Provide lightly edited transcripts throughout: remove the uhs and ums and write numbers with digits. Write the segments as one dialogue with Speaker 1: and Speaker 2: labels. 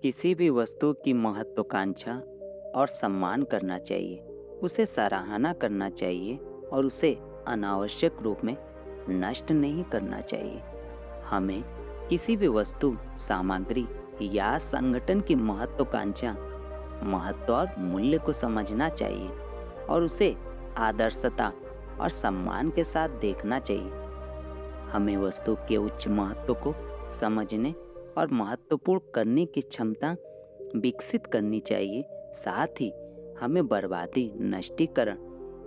Speaker 1: किसी भी वस्तु की महत्वाकांक्षा और सम्मान करना चाहिए, उसे सराहना करना चाहिए और उसे अनावश्यक रूप में नष्ट नहीं करना चाहिए। हमें किसी भी वस्तु, सामग्री या संगठन की महत्वाकांक्षा, महत्व और मूल्य को समझना चाहिए और उसे आदर्शता और सम्मान के साथ देखना चाहिए। हमें वस्तु के उच्च महत्व को समझने और महत्वपूर्ण करने की क्षमता विकसित करनी चाहिए। साथ ही हमें बर्बादी, नष्टीकरण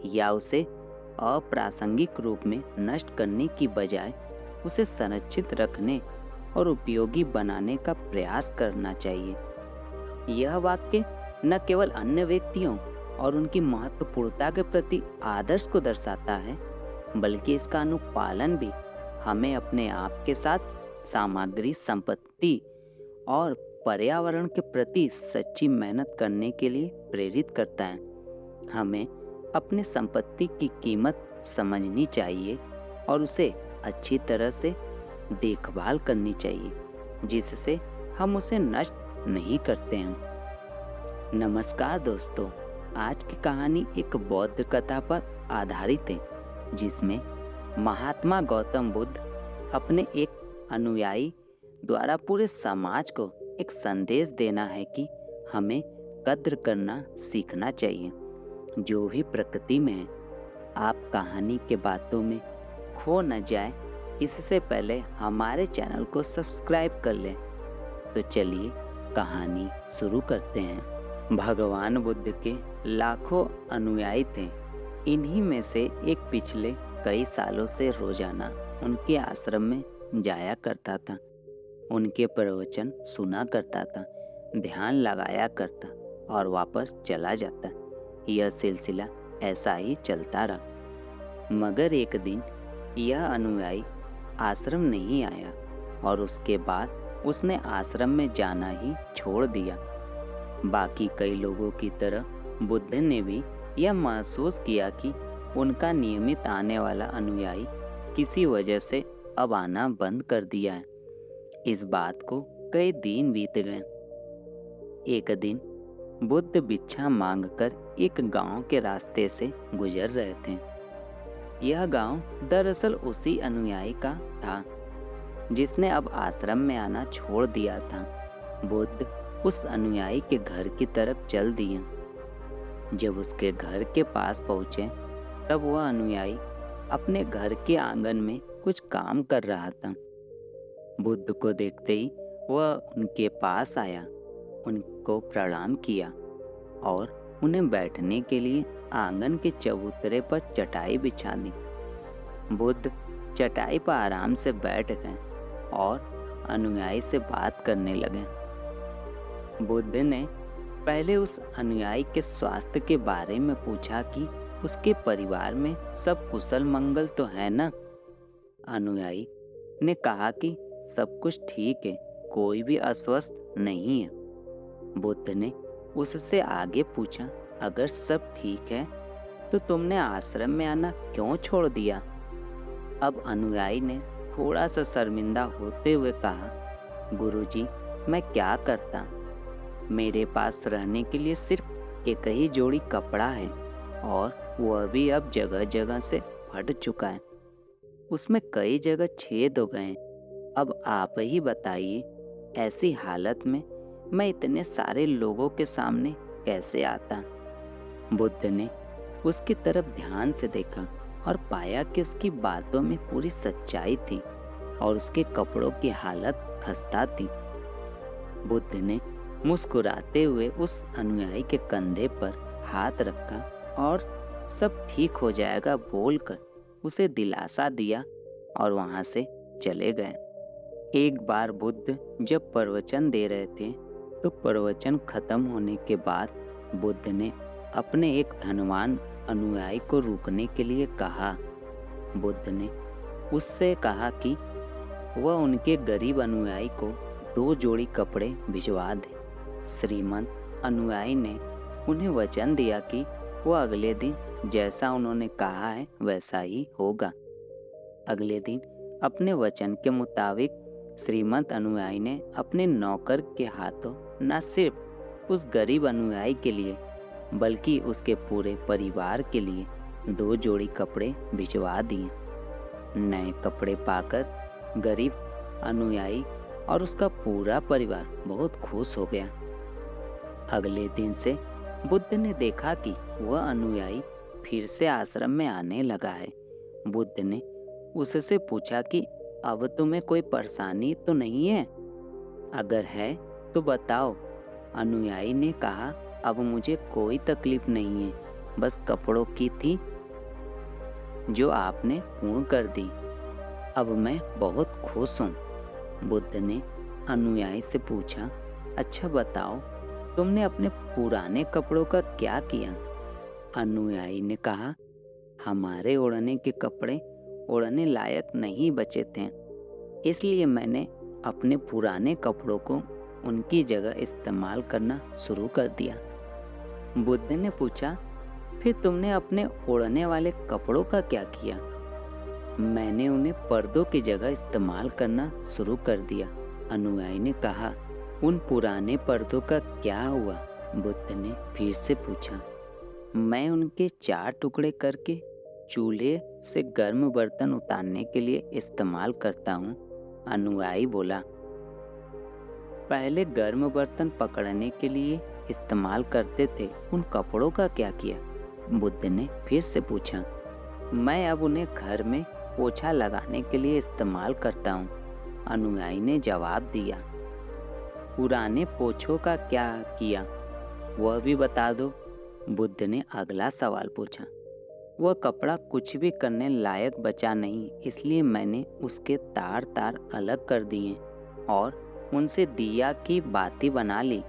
Speaker 1: या उसे अप्रासंगिक रूप में नष्ट करने की बजाय उसे संरक्षित रखने और उपयोगी बनाने का प्रयास करना चाहिए। यह वाक्य न केवल अन्य व्यक्तियों और उनकी महत्वपूर्णता के प्रति आदर्श को दर्शाता है, बल्कि इसका अनुपालन भी हमें अपने आप के साथ, सामग्री, संपत्ति और पर्यावरण के प्रति सच्ची मेहनत करने के लिए प्रेरित करता है। हमें अपने संपत्ति की कीमत समझनी चाहिए और उसे अच्छी तरह से देखभाल करनी चाहिए, जिससे हम उसे नष्ट नहीं करते हैं। नमस्कार दोस्तों, आज की कहानी एक बौद्ध कथा पर आधारित है, जिसमें महात्मा गौतम बुद्ध अपने एक अनुयायी द्वारा पूरे समाज को एक संदेश देना है कि हमें कद्र करना सीखना चाहिए। जो भी प्रकृति में है, आप कहानी के बातों में खो न जाए, इससे पहले हमारे चैनल को सब्सक्राइब कर लें। तो चलिए कहानी शुरू करते हैं। भगवान बुद्ध के लाखों अनुयायी थे। इन्हीं में से एक पिछले कई सालों से रोजाना उनके आश्रम में जाया करता था, उनके प्रवचन सुना करता था, ध्यान लगाया करता और वापस चला जाता। यह सिलसिला ऐसा ही चलता रहा। मगर एक दिन यह अनुयायी आश्रम नहीं आया और उसके बाद उसने आश्रम में जाना ही छोड़ दिया। बाकी कई लोगों की तरह बुद्ध ने भी यह महसूस किया कि उनका नियमित आने वाला अनुयायी किसी वजह से अब आना बंद कर दिया है। इस बात को कई दिन बीत गए। एक दिन बुद्ध भिक्षा मांगकर एक गांव के रास्ते से गुजर रहे थे। यह गांव दरअसल उसी अनुयायी का था जिसने अब आश्रम में आना छोड़ दिया था। बुद्ध उस अनुयायी के घर की तरफ चल दिए। जब उसके घर के पास पहुंचे, तब वह अनुयायी अपने घर के आंगन में कुछ काम कर रहा था। बुद्ध को देखते ही वह उनके पास आया, उनको प्रणाम किया और उन्हें बैठने के लिए आंगन के चबूतरे पर चटाई बिछा दी। बुद्ध चटाई पर आराम से बैठ गए और अनुयायी से बात करने लगे। बुद्ध ने पहले उस अनुयायी के स्वास्थ्य के बारे में पूछा कि उसके परिवार में सब कुशल मंगल तो है ना? अनुयायी ने कहा कि सब कुछ ठीक है, कोई भी अस्वस्थ नहीं है। बुद्ध ने उससे आगे पूछा, अगर सब ठीक है तो तुमने आश्रम में आना क्यों छोड़ दिया? अब अनुयायी ने थोड़ा सा शर्मिंदा होते हुए कहा, गुरुजी, मैं क्या करता? मेरे पास रहने के लिए सिर्फ एक ही जोड़ी कपड़ा है और वह भी अब जगह जगह से फट चुका है। उसमें कई जगह छेद हो गए हैं। अब आप ही बताइए, ऐसी हालत में मैं इतने सारे लोगों के सामने कैसे आता? बुद्ध ने उसकी तरफ ध्यान से देखा और पाया कि उसकी बातों में पूरी सच्चाई थी और उसके कपड़ों की हालत खस्ता थी। बुद्ध ने मुस्कुराते हुए उस अनुयायी के कंधे पर हाथ रखा और सब ठीक हो जाएगा बोलकर उसे दिलासा दिया और वहां से चले गए। एक बार बुद्ध जब प्रवचन दे रहे थे, तो प्रवचन खत्म होने के बाद बुद्ध ने अपने एक धनवान अनुयायी को रुकने के लिए कहा। बुद्ध ने उससे कहा कि वह उनके गरीब अनुयायी को 2 जोड़ी कपड़े भिजवा दे। श्रीमंत अनुयायी ने उन्हें वचन दिया कि वह अगले दिन जैसा उन्होंने कहा है वैसा ही होगा। अगले दिन अपने वचन के मुताबिक श्रीमंत अनुयायी ने अपने नौकर के हाथों न सिर्फ उस गरीब अनुयायी के लिए बल्कि उसके पूरे परिवार के लिए 2 जोड़ी कपड़े भिजवा दिए। नए कपड़े पाकर गरीब अनुयायी और उसका पूरा परिवार बहुत खुश हो गया। अगले दिन से बुद्ध ने देखा कि वह अनुयायी फिर से आश्रम में आने लगा है। बुद्ध ने उससे पूछा कि अब तुम्हें कोई परेशानी तो नहीं है? अगर है तो बताओ। अनुयायी ने कहा, अब मुझे कोई तकलीफ नहीं है, बस कपड़ों की थी जो आपने पूर्ण कर दी। अब मैं बहुत खुश हूँ। बुद्ध ने अनुयायी से पूछा, अच्छा बताओ, तुमने अपने पुराने कपड़ों का क्या किया? अनुयायी ने कहा, हमारे ओढ़ने के कपड़े ओढ़ने लायक नहीं बचे थे, इसलिए मैंने अपने पुराने कपड़ों को उनकी जगह इस्तेमाल करना शुरू कर दिया। बुद्ध ने पूछा, फिर तुमने अपने ओढ़ने वाले कपड़ों का क्या किया? मैंने उन्हें पर्दों की जगह इस्तेमाल करना शुरू कर दिया। अनुयायी ने कहा, उन पुराने पर्दों का क्या हुआ? बुद्ध ने फिर से पूछा। मैं उनके 4 टुकड़े करके चूल्हे से गर्म बर्तन उतारने के लिए इस्तेमाल करता हूँ। अनुयायी बोला, पहले गर्म बर्तन पकड़ने के लिए इस्तेमाल करते थे, उन कपड़ों का क्या किया? बुद्ध ने फिर से पूछा। मैं अब उन्हें घर में पोछा लगाने के लिए इस्तेमाल करता हूँ। अनुयायी ने जवाब दिया। पुराने पोछों का क्या किया, वह भी बता दो। बुद्ध ने अगला सवाल पूछा। वह कपड़ा कुछ भी करने लायक बचा नहीं, इसलिए मैंने उसके तार अलग कर दिए और उनसे दिया की बाती बना ली।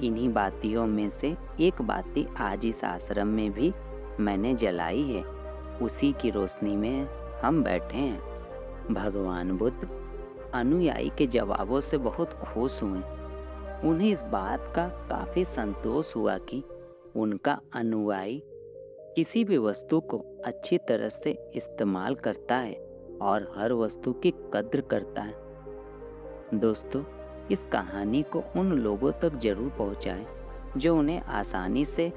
Speaker 1: इन्हीं बातियों में से एक बाती आज इस आश्रम में भी मैंने जलाई है। उसी की रोशनी में हम बैठे हैं। भगवान बुद्ध अनुयायी के जवाबों से बहुत खुश हुए। उन्हें इस बात का काफी संतोष हुआ कि उनका अनुयायी किसी भी वस्तु को अच्छी तरह से इस्तेमाल करता है और हर वस्तु की कद्र करता है। दोस्तों, इस कहानी को उन लोगों तक जरूर पहुंचाएं जो उन्हें आसानी से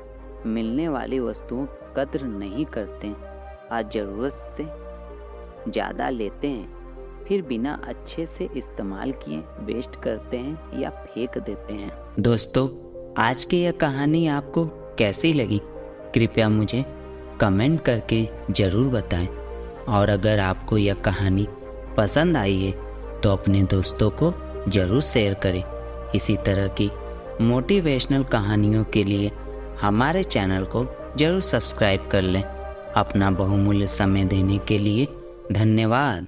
Speaker 1: मिलने वाली वस्तुओं की कद्र नहीं करते, आज ज़रूरत से ज़्यादा लेते हैं, फिर बिना अच्छे से इस्तेमाल किए वेस्ट करते हैं या फेंक देते हैं। दोस्तों, आज की यह कहानी आपको कैसी लगी? कृपया मुझे कमेंट करके ज़रूर बताएं और अगर आपको यह कहानी पसंद आई है तो अपने दोस्तों को ज़रूर शेयर करें। इसी तरह की मोटिवेशनल कहानियों के लिए हमारे चैनल को ज़रूर सब्सक्राइब कर लें। अपना बहुमूल्य समय देने के लिए धन्यवाद।